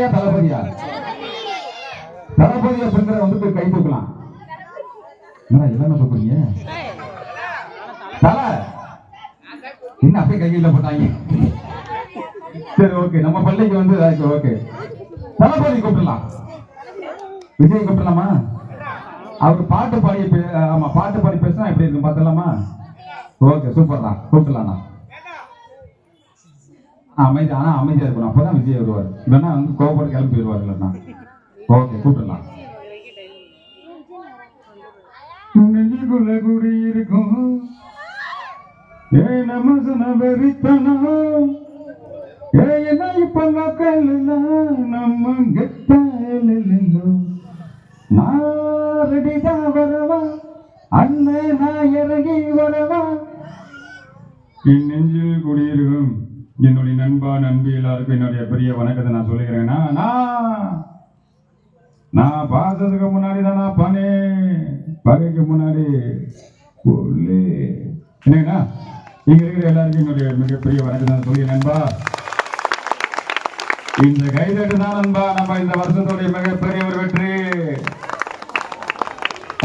தலையா தளபதியா? தளபதியா பெண்களை வந்து கை தூக்கலாம். எல்லாமே தூக்குறீங்க. தலை என்ன அப்படியே கையில போட்டாங்க? சரி ஓகே, நம்ம பள்ளிக்கு வந்து ஓகே. தளபதி கூப்பிடலாம். விஜய் கூப்பிடலாமா? அவரு பாட்டு பாடி, ஆமா பாட்டு பாடி பேசினா எப்படி இருக்கும் பார்த்தலாமா? ஓகே சூப்பர் தான், கூப்பிடலாம். அமைதி, ஆனா அமைதியா இருக்கணும், அப்பதான் விஜய் வருவார். இல்லைன்னா வந்து கோபப்பட்டு கிளம்பி போயிடுவார். இல்லைன்னா ஓகே கூப்பிடலாம். நெஞ்சுக்குள்ள கூடி இருக்கும் ஏ நமசன வெறித்தனம் ஏ என்ன இப்ப நோக்கல்னா நம்ம கெட்டாயில்லோ நாரடிதா வரவா அண்ணே நான் இறங்கி வரவா. என் நெஞ்சில் குடியிருக்கும் என்னுடைய நண்பா நண்பி எல்லாருக்கும் என்னுடைய பெரிய வணக்கத்தை நான் சொல்லிக்கிறேன்னா, நான் பார்த்ததுக்கு முன்னாடி தான் நான் பகைக்கு முன்னாடி என்னங்கண்ணா இங்க இருக்கிற எல்லாருக்கும் என்னுடைய மிகப்பெரிய வணக்கத்தை நான் சொல்லி நண்பா. இந்த கைதட்டு தான் நண்பா நம்ம இந்த வருஷத்துடைய மிகப்பெரிய ஒரு வெற்றி.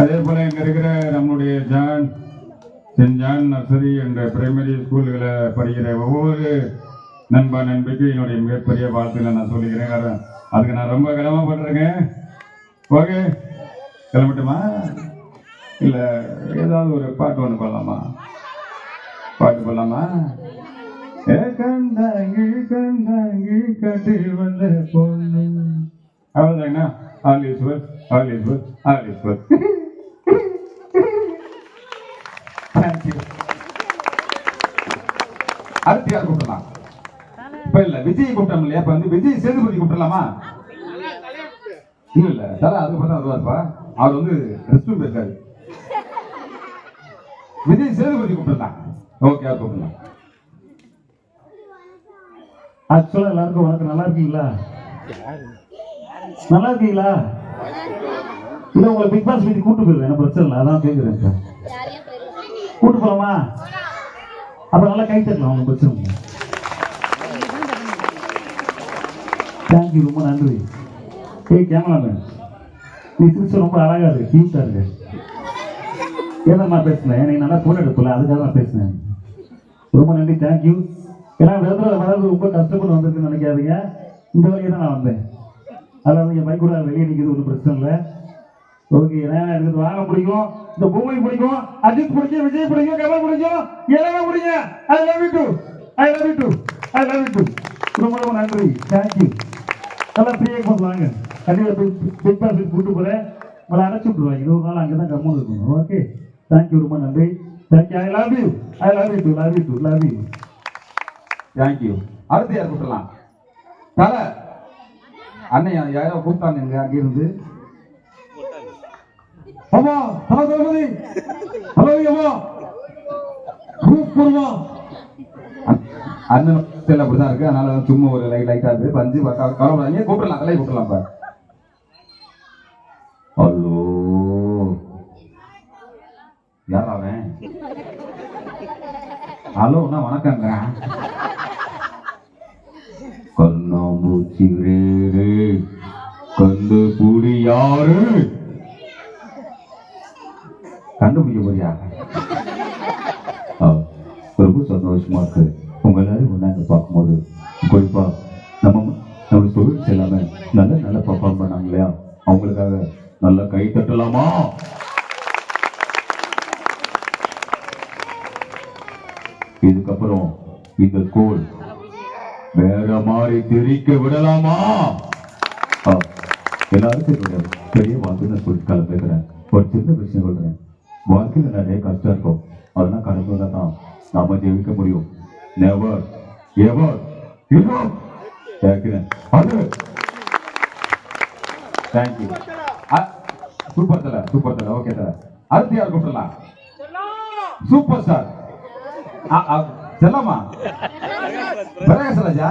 அதே போல இங்க இருக்கிற நம்முடைய சென்ட் ஜான் நர்சரி என்ற பிரைமரி ஸ்கூல்களை படிக்கிற ஒவ்வொரு நண்பா நண்பிக்கு என்னுடைய மிகப்பெரிய வாழ்த்துக்களை நான் சொல்லிக்கிறேன். அதுக்கு நான் ரொம்ப கடமைப்பட்டிருக்கேன். ஓகே கிளம்பட்டுமா? இல்ல ஏதாவது ஒரு பாட்டு ஒண்ணு பாடலாமா? பாட்டு பாடலாமா? கண்டாங்கி கண்டாங்கி கட்டில் வந்த பொண்ணு அவ்வளவுதாங்கண்ணா. ஆலீஸ்வர் ஆலீஸ்வர் ஆலீஸ்வர். அடுத்து யார் கூப்பிடலாம்? இப்ப இல்ல விஜய் கூப்பிட்டோம் இல்லையா? இப்ப வந்து விஜய் சேதுபதி கூப்பிடலாமா? இல்ல தலை அதுக்கப்புறம் தான் வருவாருப்பா. அவர் வந்து ரெஸ்ட் ரூம் போயிருக்காரு. விஜய் சேதுபதி கூப்பிடலாம். ஓகே யார் கூப்பிடலாம்? ஆக்சுவலா எல்லாருக்கும் வணக்கம். நல்லா இருக்கீங்களா? நல்லா இருக்கீங்களா? இல்ல உங்களை பிக் பாஸ் வீட்டுக்கு கூட்டு போயிருவேன், என்ன பிரச்சனை இல்லை, அதான் கேட்குறேன் சார். கூட்டு போலாமா? அப்ப நல்லா கை தட்டலாம், உங்க பிரச்சனை இல்லை. தேங்க்யூ, ரொம்ப நன்றி. ஏய் கேமராமேன், நீ சிரிச்சு ரொம்ப அழகா இருக்கு, கியூட்டா இருக்கு. ஏன்னா நான் பேசினேன், எனக்கு நல்லா போன் எடுக்கல, அதுக்காக நான் பேசினேன். ரொம்ப நன்றி, தேங்க்யூ. ஏன்னா விதத்தில் வளர்ந்து ரொம்ப கஷ்டப்பட்டு வந்திருக்குன்னு நினைக்காதீங்க. இந்த வழியை தான் நான் வந்தேன். அதாவது என் பைக் கூட வெளியே நிற்கிறது ஒன்றும் பிரச்சனை இல்லை. ஓகே, எனக்கு வாங்க பிடிக்கும், இந்த பூமி பிடிக்கும், அஜித் பிடிக்கும், விஜய் பிடிக்கும், கமல் பிடிக்கும், எல்லாமே பிடிக்கும். ஐ love you to, I love you to, I love you to. ரொம்ப ரொம்ப நன்றி, தேங்க்யூ. நல்லா ஃப்ரீயாக பண்ணுவாங்க. கண்டிப்பாக பிக் பாஸ் கூட்டு போகிறேன், உங்களை அடைச்சி விட்டுருவாங்க. 100 நாள் அங்கே தான் கம்மன் இருக்கணும். ஓகே, தேங்க்யூ, ரொம்ப நன்றி, thank you. I love you, I love you to, love you to, love you. Thank you. அடுத்து யார் கூப்பிடலாம்? தலை அண்ணன் யாரோ கூப்பிட்டாங்க அங்கிருந்து. அம்மா தளபதி, ஹலோ அம்மா கூப்பிடுமா? அண்ணன் அப்படிதான் இருக்கு, அதனால சும்மா ஒரு லைட்டா இருக்கு பஞ்சு கவலைப்படாதீங்க. கூப்பிடலாம், தலை கூப்பிடலாம். இப்ப ஹலோ யார் அவன்? ஹலோன்னா வணக்கங்கிறான். கண்ணாமூச்சி கண்டு கூடி யாரு கண்டுபிடிக்க போறியா? ரொம்ப சந்தோஷமா இருக்கு உங்க எல்லாரும் ஒன்னாங்க பார்க்கும்போது. குறிப்பா நம்ம தொழில் எல்லாமே நல்ல பர்ஃபார்ம் பண்ணாங்க இல்லையா? அவங்களுக்காக நல்லா கை தட்டலாமா? இதுக்கப்புறம் இந்த ஸ்கூல் வேற மாதிரி திரிக்க விடலாமா? எல்லாருக்கும் என்னோட பெரிய வாழ்க்கை சொல்லி கிளம்புகிறேன். ஒரு சின்ன விஷயம் சொல்றேன். வாழ்க்கையில நிறைய கஷ்டம் இருக்கும், அதெல்லாம் கடந்து தான் நாம ஜெயிக்க முடியும். நெவர் எவர் கேட்கிறேன். அது தேங்க்யூ. சூப்பர் தல, சூப்பர் தல. ஓகே தல. அடுத்து யார் கூப்பிடலாம்? Super star Chellamma Prakashraja.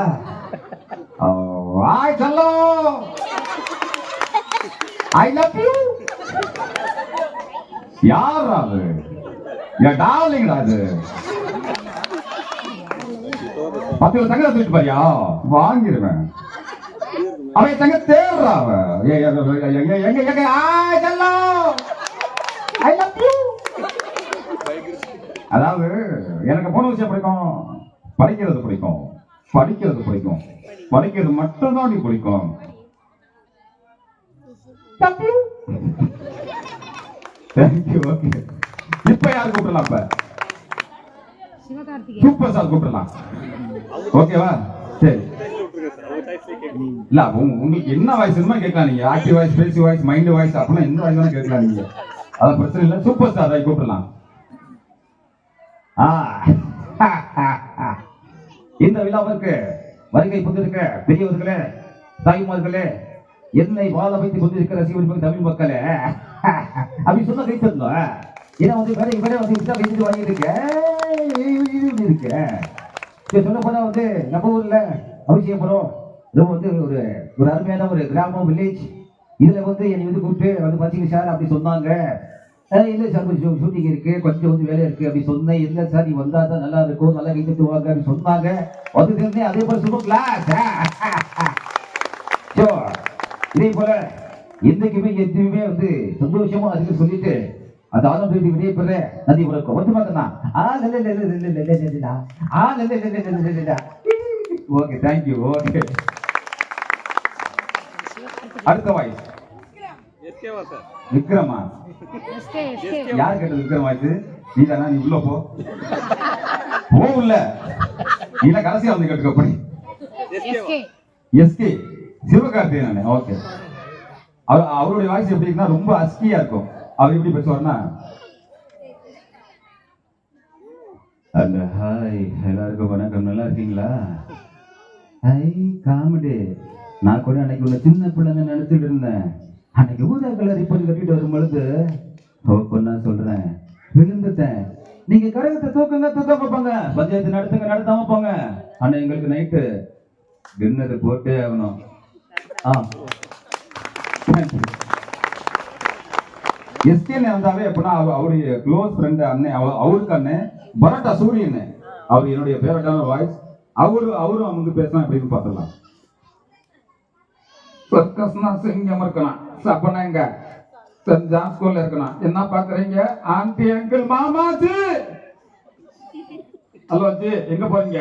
Hi செல்லோ, ஐ லவ் யூ. யார் அது? என் டார்லிங் அது. 10 தங்க தூக்கிட்டு பாரியா? வாங்கிடுவேன். அவன் தங்க தேடுறா அவன் எங்க ஐ லவ் யூ. அதாவது எனக்கு போன விஷயம் பிடிக்கும், படிக்கிறது பிடிக்கும், படிக்கிறது பிடிக்கும், படிக்கிறது மட்டும்தான் நீ பிடிக்கும். தேங்க்யூ. ஓகே, இப்ப யாரு கூப்பிடலாம்? இப்ப சூப்பர் ஸ்டார் கூப்பிடலாம். ஓகேவா? சரி. இல்ல உங்களுக்கு என்ன வாய்ஸ் வேணுமோ கேட்கலாம். நீங்க active voice, passive voice, mind voice அப்படின்னா எந்த வாய்ஸ் வேணா கேட்கலாம். நீங்க அதான் பிரச்சனை இல்லை. சூப்பர் ஸ்டார் கூப்பிடலாம். இந்த விழாவிற்கு வருகை புந்திருக்க பெரியவர்களே, தாய்மார்களே, என்னை வாழ வைத்துக் கொண்டிருக்கிற ரசிகர்கள் தமிழ் மக்களே அப்படி சொன்ன கை தரணும். ஏன்னா வந்து வேற இவரே வந்து கைது வாங்கியிருக்கேன். சொல்ல போனா வந்து நம்ம ஊர்ல அவசியப்படும் ரொம்ப வந்து ஒரு அருமையான ஒரு கிராமம், வில்லேஜ். இதுல வந்து என்னை வந்து கூப்பிட்டு வந்து பார்த்தீங்க சார் அப்படி சொன்னாங்க. இல்லை சார் கொஞ்சம் ஷூட்டிங் இருக்கு, கொஞ்சம் வந்து வேலை இருக்கு அப்படி சொன்னேன். இல்லை சார் நீ வந்தா தான் நல்லா இருக்கும், நல்லா கைத்து வாங்க அப்படின்னு சொன்னாங்க. வந்து தெரிஞ்சேன் அதே போல சொல்லுங்களா. இதே போல என்றைக்குமே எதுவுமே வந்து சந்தோஷமா அதுக்கு சொல்லிட்டு அந்த ஆலம் போயிட்டு விடைய பெற நதி உலகம் வந்து பார்த்தா ஓகே. தேங்க்யூ. ஓகே, அடுத்த வாய்ஸ் விக்ரமா? யார் கேட்டது விக்ரம் வாய்ஸ்? நீ தானா? நீ உள்ள போ உள்ள இல்ல கடைசியா வந்து கேட்டுக்க போய் எஸ்கே சிவகார்த்திகேயன். ஓகே, அவருடைய வாய்ஸ் எப்படி இருக்குன்னா ரொம்ப அஸ்கியா இருக்கும். அவர் எப்படி பேசுவார்னா அந்த ஹாய் எல்லாருக்கும் வணக்கம், நல்லா இருக்கீங்களா? High comedy. நான் கூட அன்னைக்கு உன்னை சின்ன பிள்ளைங்க நினைச்சிட்டு இருந்தேன். அன்னைக்கு ஊதா கலர் ரிப்பன் கட்டிட்டு வரும் பொழுது கொண்டா சொல்றேன் விழுந்துட்டேன். நீங்க கரகத்தை தூக்குங்க, தூக்காம போங்க, பஞ்சாயத்து நடத்துங்க, நடத்தாம போங்க. ஆனா எங்களுக்கு நைட்டு டின்னர் போட்டே ஆகணும். எஸ்கேன்னு வந்தாவே எப்படின்னா அவருடைய க்ளோஸ் ஃப்ரெண்ட் அண்ணன், அவருக்கு அண்ணன் பரோட்டா சூரியன். அவர் என்னுடைய ஃபேவரட்டான வாய்ஸ். அவரும் வந்து பேசலாம் எப்படின்னு பார்த்துடலாம். சர்க்கஸ்னா சிங்கம் இருக்கணும், சப்பனா எங்க சென்ட் ஜான் ஸ்கூல்ல இருக்கணும். என்ன பாக்குறீங்க ஆண்டி, அங்கிள், மாமாஜி? ஹலோ ஜி, எங்க போறீங்க?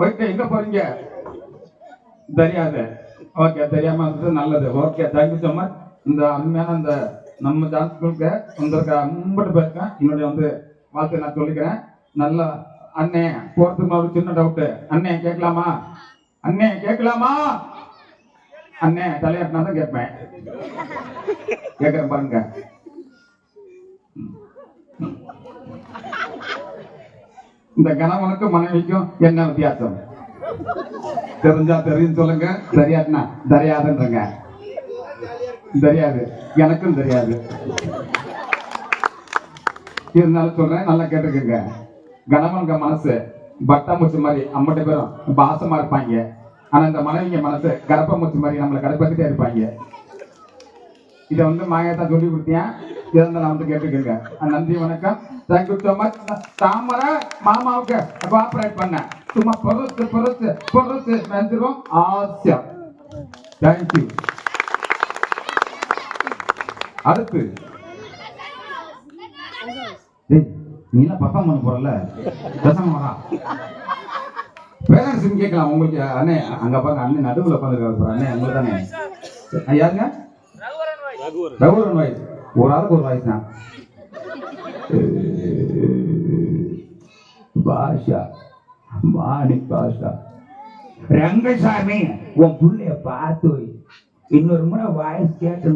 ஒயிட் எங்க போறீங்க? தெரியாது. ஓகே, தெரியாம இருந்தது நல்லது. Okay, thank you so much. இந்த அருமையான இந்த நம்ம ஜான் ஸ்கூலுக்கு வந்திருக்க மும்பட்டு பேருக்கேன் என்னுடைய வந்து வாழ்த்து நான் சொல்லிக்கிறேன். நல்லா அண்ணே போறதுக்கு ஒரு சின்ன டவுட். அண்ணே கேட்கலாமா? அண்ணே கேட்கலாமா? அண்ணே தலையாட்டினா தான் கேட்பேன். கேட்கிறேன் பாருங்க. இந்த கணவனுக்கும் மனைவிக்கும் என்ன வித்தியாசம் தெரிஞ்சா தெரியும் சொல்லுங்க. தெரியாதுன்னா தெரியாதுன்றங்க. தெரியாது, எனக்கும் தெரியாது. இருந்தாலும் சொல்றேன், நல்லா கேட்டுக்கோங்க. கணவனுங்க மனசு பட்டாம்பூச்சி மாதிரி அம்மட்ட பேரும் பாசமா இருப்பாங்க. ஆனா இந்த மனைவிங்க மனசு கரப்பம்பூச்சி மாதிரி நம்மளை கடுப்பத்திட்டே இருப்பாங்க. இதை வந்து மாயத்தான் சொல்லி கொடுத்தேன். இருந்தாலும் நான் வந்து கேட்டுக்கோங்க. நன்றி, வணக்கம், தேங்க்யூ ஸோ மச். தாமரை மாமாவுக்கு கோஆபரேட் பண்ண சும்மா பொறுத்து பொறுத்து பொறுத்து நினைச்சிருவோம். ஆசை. தேங்க்யூ. அடுத்து நீ எல்லாம் பர்ஃபார்ம் பண்ண போறல, பேசாம வரா. பேரண்ட்ஸ் கேட்கலாம் உங்களுக்கு. அண்ணே அங்க பாருங்க, அண்ணன் நடுவில் உட்காந்துருக்காரு. அண்ணே உங்களுக்கு தானே? யாருங்க? ரகுவரன் வாய்ஸ். ஒரு ஆளுக்கு ஒரு வாய்ஸ் தான். பாஷா மாணிக் பாஷா. ரங்கசாமி, உன் புள்ளைய பார்த்து இன்னொரு முறை வாய்ஸ் கேட்டு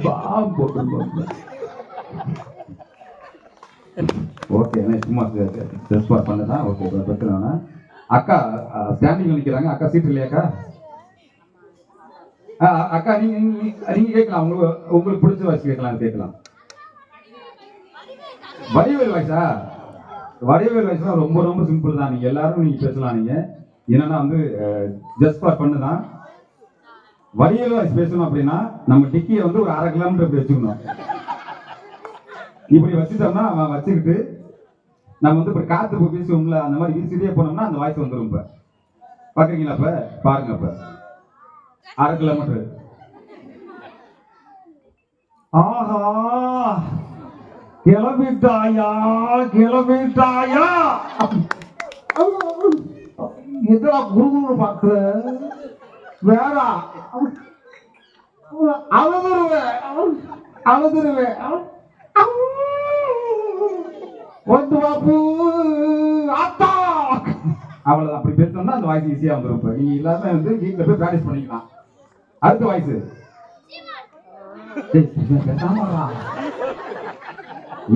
பாம் போட்டு. ஓகே, சும்மா ரெஸ்பான்ஸ் பண்ணதான். ஓகே, பிரச்சனை. அக்கா ஸ்டாண்டிங் நிற்கிறாங்க. அக்கா சீட் இல்லையாக்கா? அக்கா நீங்க கேட்கலாம். உங்களுக்கு பிடிச்ச வாய்ஸ் கேட்கலாம். வடிவேல் வாய்ஸா? வடிவேல் வாய்ஸ்னா ரொம்ப ரொம்ப சிம்பிள் தான். நீங்க எல்லாரும் நீங்க பேசலாம். நீங்க என்னன்னா வந்து ஜஸ்ட் ஃபார் பண்ணு தான். வடிவேல் வாய்ஸ் பேசணும் அப்படின்னா நம்ம டிக்கியை வந்து ஒரு 1/2 கிலோமீட்டர் இப்படி வச்சுக்கணும். இப்படி வச்சுட்டோம்னா அவன் வச்சுக்கிட்டு நம்ம வந்து இப்படி காத்து பேசுவோம்ல, அந்த மாதிரி வீசிட்டே போனோம்னா அந்த வாய்ஸ் வந்துடும். இப்ப பாக்குறீங்களா? இப்ப பாருங்க, இப்ப 1/2 கிலோமீட்டர். ஆஹா, கிளம்பிட்டாயா கிளம்பிட்டாயா? எதா குருகுரு பாக்குற வேற அழுதுருவேன். வந்து பாப்பு ஆத்தா. அவ்வளவு அப்படி பேசணும்னா அந்த வாய்ஸ் ஈஸியா வந்துடும். இப்ப நீங்க எல்லாமே வந்து வீட்டுல போய் பிராக்டிஸ் பண்ணிக்கலாம். அடுத்த வாய்ஸ்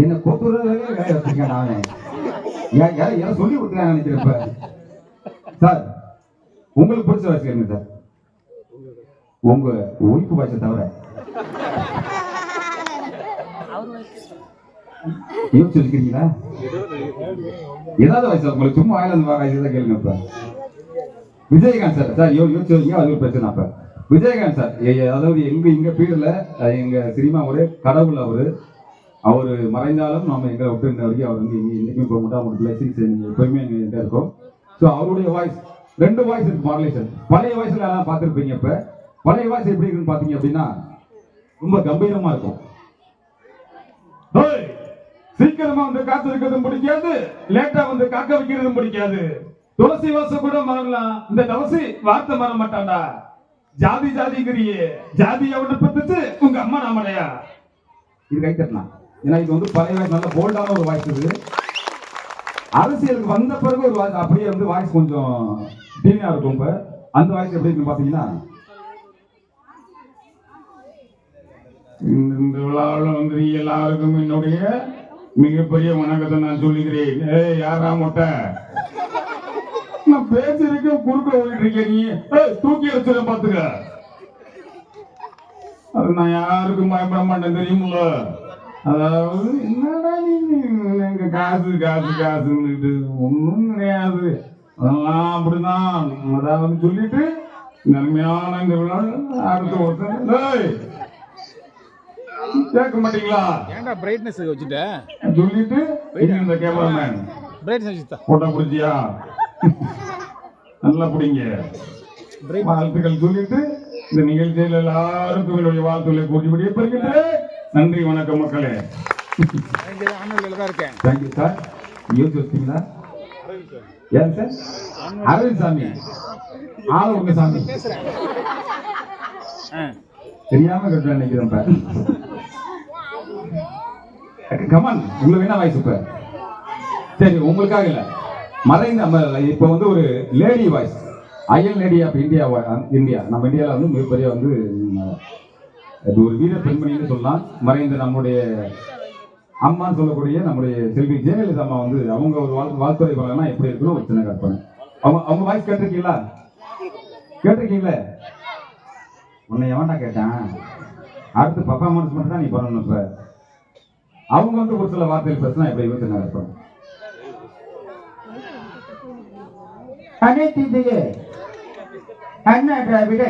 என்ன கோத்துறதே வேலை வச்சிருக்கேன் நானே. யாரும் சொல்லி கொடுத்துருக்காங்க நினைக்கிறேன். சார் உங்களுக்கு பிடிச்ச வாய்ஸ் கேளுங்க சார். உங்க ஒய்ஃபு வாய்ஸை தவிர யோசிச்சு வச்சுக்கிறீங்களா? ஏதாவது வாய்ஸ் உங்களுக்கு சும்மா வாயில இருந்து வாய்ஸ் தான் கேளுங்க. இப்ப விஜயகாந்த் சார். சார் யோசிச்சு வைங்க, அது ஒரு பிரச்சனை. அப்ப விஜயகாந்த் சார், அதாவது எங்க பீரியட்ல எங்க சினிமாவோட கடவுள் அவரு மறைந்தாலும் நம்ம எங்களை விட்டு இருந்த வரைக்கும் அவர் வந்து இன்னைக்கும் இப்போ மட்டும் அவங்களுக்கு பிளஸிங்ஸ் எப்பயுமே எங்க இருக்கோம். ஸோ அவருடைய வாய்ஸ் 2 வாய்ஸ் இருக்கு மாடுலேஷன். பழைய வாய்ஸ்ல எல்லாம் பார்த்துருப்பீங்க. இப்ப பழைய வாய்ஸ் எப்படி இருக்குன்னு பாத்தீங்க அப்படின்னா ரொம்ப கம்பீரமா இருக்கும். சீக்கிரமா வந்து காத்து இருக்கிறதும் பிடிக்காது, லேட்டா வந்து காக்க வைக்கிறதும் பிடிக்காது. துளசி வாசம் கூட மாறலாம், இந்த துளசி வார்த்தை மாற மாட்டான்டா. ஜாதி ஜாதிங்கிறியே, ஜாதி எவனை பத்துச்சு உங்க அம்மா நாமலையா? இது கை தட்டலாம். ஏன்னா இது வந்து பழைய வாய்ஸ், நல்ல போல்டான ஒரு வாய்ஸ் இருக்கு. அரசியலுக்கு வந்த பிறகு ஒரு வாய்ஸ் அப்படியே வந்து வாய்ஸ் கொஞ்சம் தீனியா இருக்கும். இப்ப அந்த வாய்ஸ் எப்படி இருக்குன்னு பாத்தீங்கன்னா, இந்த விழாவில் வந்து எல்லாருக்கும் என்னுடைய மிகப்பெரிய வணக்கத்தை நான் சொல்லிக்கிறேன். யாரா மொட்டை நான் பேசிருக்க குறுக்க ஓடிட்டு இருக்கேன். நீ தூக்கி வச்சுட பாத்துக்க. அது நான் யாருக்கும் பயப்பட மாட்டேன் தெரியுமில்ல. அதாவது என்னடா நீங்க காசு காசு காசுன்னு ஒன்றும் கிடையாது, அதெல்லாம் அப்படிதான். அதாவது சொல்லிட்டு நன்மையான இந்த விழா அடுத்த ஒருத்தர் கேட்க மாட்டீங்களா? ஏன்டா பிரைட்னஸ் வச்சுட்ட சொல்லிட்டு இந்த கேமராமேன் பிரைட்னஸ் வச்சுட்டா போட்டோ பிடிச்சியா? நல்லா பிடிங்க. வாழ்த்துக்கள் சொல்லிட்டு இந்த நிகழ்ச்சியில் எல்லாருக்கும் என்னுடைய வாழ்த்துக்களை கூட்டிபடியே பெறுகின்றேன். நன்றி, வணக்கம் மக்களே. தான் இருக்கேன். Thank you sir. யோசிச்சு வச்சிங்களா? ஏன் சார்? அரவிந்த் சாமி ஆள உங்க சாமி தெரியாம கட்ட நினைக்கிறேன். கமான், உங்களுக்கு என்ன வாய்ஸ்? இப்ப சரி, உங்களுக்காக இல்ல, மறைந்த இப்ப வந்து ஒரு லேடி வாய்ஸ், அயல் லேடி ஆஃப் இந்தியா. நம்ம இந்தியாவில் வந்து மிகப்பெரிய வந்து ஒரு வீர பெண்மணின்னு சொல்லலாம். மறைந்த நம்முடைய அம்மான்னு சொல்லக்கூடிய நம்முடைய செல்வி ஜெயலலிதா அம்மா வந்து அவங்க ஒரு வாழ்த்துறை பண்ணலாம் எப்படி இருக்குன்னு ஒரு சின்ன கற்பனை. அவங்க வாய்ஸ் கேட்டிருக்கீங்களா? கேட்டிருக்கீங்களே? உன்னை எவன்டா கேட்டான்? அடுத்து பர்ஃபார்மன்ஸ் மட்டும் தான் நீ பண்ணணும். இப்ப அவங்க வந்து ஒரு சில வார்த்தைகள் பேசினா எப்படி இருக்கு சின்ன கற்பனை. அனைத்து இந்திய அண்ணா திராவிட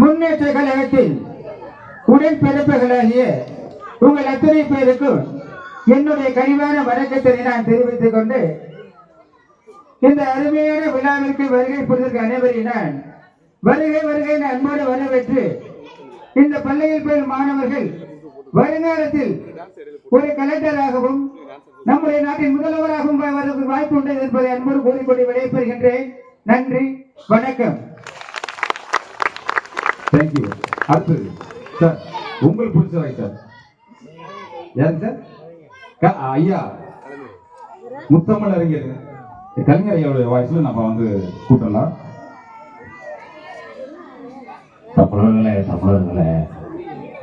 முன்னேற்ற கழகத்தில் உடன்பிறப்புகளாகிய உங்கள் அத்தனை பேருக்கும் என்னுடைய கனிவான வணக்கத்தை நான் தெரிவித்துக் கொண்டு இந்த அருமையான விழாவிற்கு வருகை புரிதற்கு அனைவரையும் நான் வருகை வருகை அன்போடு வரவேற்று இந்த பள்ளியில் பயிலும் மாணவர்கள் வருங்காலத்தில் ஒரு கலெக்டராகவும் நம்முடைய நாட்டின் முதல்வராகவும் வருவதற்கு வாய்ப்பு உண்டு என்பதை அன்போடு கூறிக்கொண்டு விடைபெறுகின்றேன். நன்றி, வணக்கம். தேங்க்யூ. அடுத்தது சார், உங்களுக்கு பிடிச்ச வாய்ஸ் சார் யாரு சார்? ஐயா முத்தமிழ் அறிஞர் கலைஞர் ஐயாவுடைய வாய்ஸ்ல நம்ம வந்து கூட்டலாம். தமிழர்களே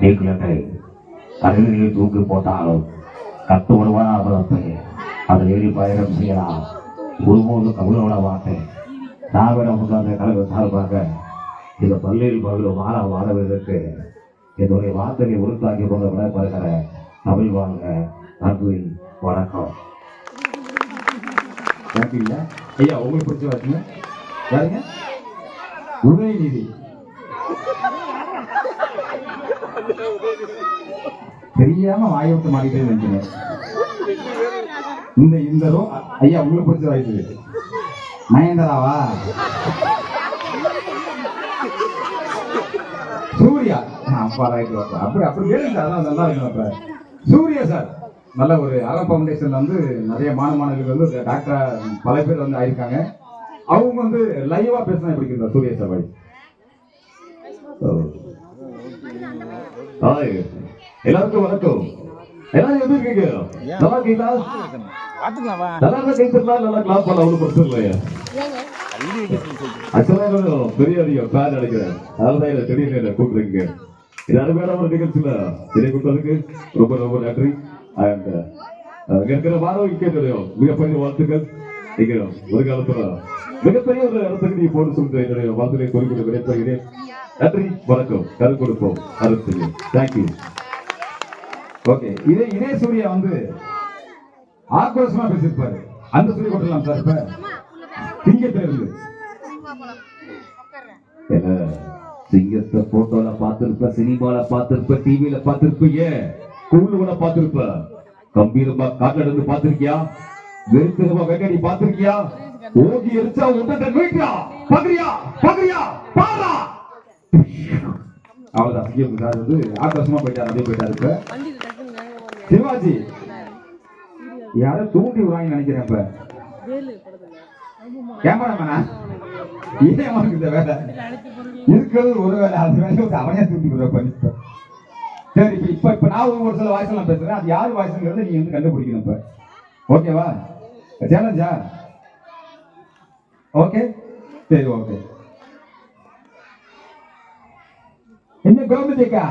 நீங்களே கருவிகளில் தூக்கி போட்டாலும் கத்து வருவாராபத்தை அதை ஏறி பயணம் செய்யலாம். ஒருபோது கவிழோட மாட்டேன். திராவிட முன்னாள் கழக சார்பாக இந்த பள்ளியில் பகிலும் மாணவர்களுக்கு என்னுடைய வார்த்தையை உறுத்தாக்கி கொண்டு விடைபெறுகிற தமிழ் வாழ்க. நன்றி, வணக்கம். ஐயா உங்களுக்கு பிடிச்ச வாய்ஸ்ல யாருங்க? உதயநிதி. தெரியாம வாயை விட்டு மாறிட்டே நினைக்கிறேன். இந்த ஐயா உங்களுக்கு பிடிச்ச வாய்ஸ் நயன்தாராவா? சூர்யா. அப்பா ரைட். அப்படி அப்படி கேளுங்க, அதான் நல்லா இருக்கும். அப்ப சூர்யா சார் நல்ல ஒரு அறம் ஃபவுண்டேஷன்ல வந்து நிறைய மாணவர்களுக்கு வந்து டாக்டரா பல பேர் வந்து ஆயிருக்காங்க. அவங்க வந்து லைவா பேசினா எப்படி இருக்கு சூர்யா சார் வாய்ஸ்? ஹாய் எல்லாருக்கும் வணக்கம். எல்லாரும் எப்படி இருக்கீங்க? நல்லா இருக்கீங்களா? பாத்துக்கலாம் வா. நல்லா இருந்தா கை தட்டலாம், நல்லா கிளாப் பண்ணலாம், ஒன்றும் பிரச்சனை இல்லையா? ஆக்சுவலா பெரிய அதிகம் ஃபேன் நினைக்கிறேன், அதனாலதான் இதை திடீர்னு கூப்பிட்டுருக்கீங்க. இது அருமையான ஒரு நிகழ்ச்சியில இதை கூப்பிட்டதுக்கு ரொம்ப ரொம்ப நன்றி. அண்ட் இருக்கிற மாணவர்களுக்கு என்னுடைய மிகப்பெரிய வாழ்த்துக்கள். நீங்க ஒரு காலத்துல மிகப்பெரிய ஒரு இடத்துக்கு நீ போட்டு சொல்லிட்டு என்னுடைய வாழ்த்துக்களை குறிப்பிட்டு விடைபெறுகிறேன். நன்றி, வணக்கம். கரு கொடுப்போம் அருள். தேங்க்யூ. ஓகே, இதே சூர்யா வந்து ஆக்ரோஷமா பேசியிருப்பாரு. அந்த சூரிய கொட்டலாம் சார். இப்ப சிங்கத்துல இருந்து சிங்கத்தை போட்டோல பார்த்திருப்ப, சினிமால பார்த்திருப்ப, டிவில பார்த்திருப்பீங்க, ஸ்கூல்ல பார்த்திருப்ப. கம்பீரமா காட்டுல இருந்து பார்த்திருக்கியா? வெறுத்தமா வெங்கடி பார்த்திருக்கியா? ஓகி எரிச்சா உண்டை வீட்டியா பகரியா பகரியா பாரா. அவ்வளவுதான். சிங்கம் சார் வந்து ஆக்ரோஷமா போயிட்டாரு, அப்படியே போயிட்டாரு. இப்ப சிவாஜி யாரும் தூண்டி விடுவாங்கன்னு நினைக்கிறேன். இப்ப கேமராமேனா இதே அவனுக்கு இந்த வேலை இருக்கிறது ஒரு வேலை, அது வேலை அவனே தூண்டி விடுற. சரி, இப்ப நான் ஒரு சில வாய்ஸ் எல்லாம் பேசுறேன், அது யாரு வாய்ஸ்ங்கிறத நீங்க வந்து கண்டுபிடிக்கணும். இப்ப ஓகேவா? சேலஞ்சா? ஓகே, சரி, ஓகே. என்ன கோபதிக்கா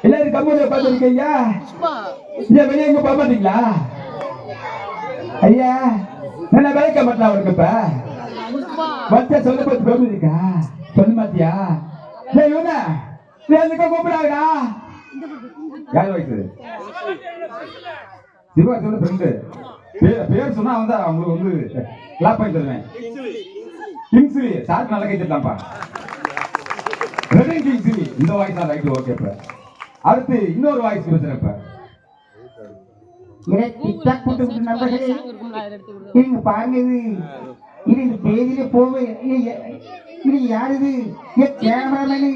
எல்லாரும் கம்மூரில் பார்த்துருக்க ஐயா? இல்ல வெளியே எங்க போக மாட்டீங்களா ஐயா? என்ன விளைக்க மாட்டா அவருக்கு? இப்ப வச்ச சொல்ல பார்த்து கோபதிக்கா சொல்ல மாட்டியா? கூப்பிடாங்கடா. யார் வயசு? சிவா சொல்ல ஃப்ரெண்டு பேர் சொன்னா வந்து அவங்களுக்கு வந்து கிளாப் பண்ணி தருவேன். கிங்ஸ்லி சார் நல்லா கை தட்டாம்பா. கிங்ஸ்லி இந்த வாய்ஸ் தான் ரைட். ஓகே. இப்ப அடுத்து இன்னொரு வாய்ஸ் பேசுறேன். இப்ப பாருங்க, இது இந்த பேஜில போவே இது யாரு? இது கேமராமேனு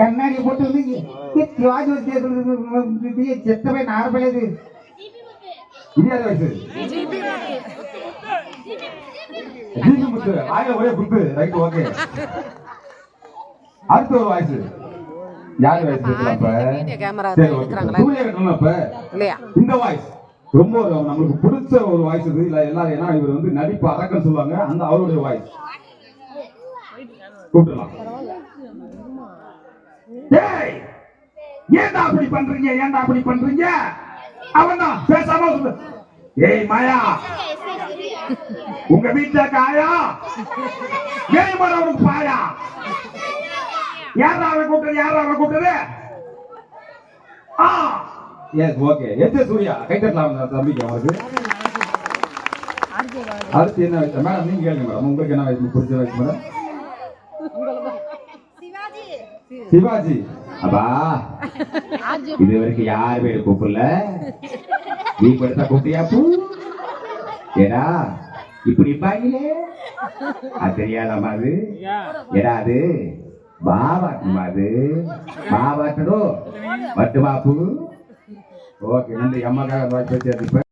கண்ணாடியை போட்டு வந்து செத்தவே நார்மலது. இந்தியாவது வயசு ஒரே குத்து ரைட். ஓகே. அடுத்த ஒரு வாய்ஸ் யாரு வயசு? இந்த வாய்ஸ் ரொம்ப நம்மளுக்கு பிடிச்ச ஒரு வாய்ஸ். இது இல்ல எல்லாரும் ஏன்னா இவர் வந்து நடிப்பு அரக்கன்னு சொல்லுவாங்க, அந்த அவருடைய வாய்ஸ் கூப்பிடலாம். ஏன்டா அப்படி பண்றீங்க? ஏன்டா அப்படி பண்றீங்க? அவன் தான் பேசாம சொல்லு. ஏய் மாயா, உங்க வீட்டுல காயா ஏய் மரவனுக்கு பாயா? யாரா கூப்பிட்டது? யாரா கூப்பிட்டது? Yes, okay. எஸ் சூர்யா கை தட்டலாம் தம்பிக்கு. அவருக்கு அடுத்து என்ன வயசு மேடம்? நீங்க கேளுங்க மேடம், உங்களுக்கு என்ன வயசு பிடிச்ச வயசு மேடம்? சிவாஜி. அப்பா இது வரைக்கும் யார் பேரு கூப்பிடல, நீ படுத்தா கூப்பிட்டியா? பூ ஏடா இப்படி பாங்களே, அது தெரியாதமா? அது ஏடா அது பாபாட்டுமா? அது பாபாட்டோ பட்டு பாப்பு. ஓகே, நன்றி. அம்மாக்காக பேசியாச்சு.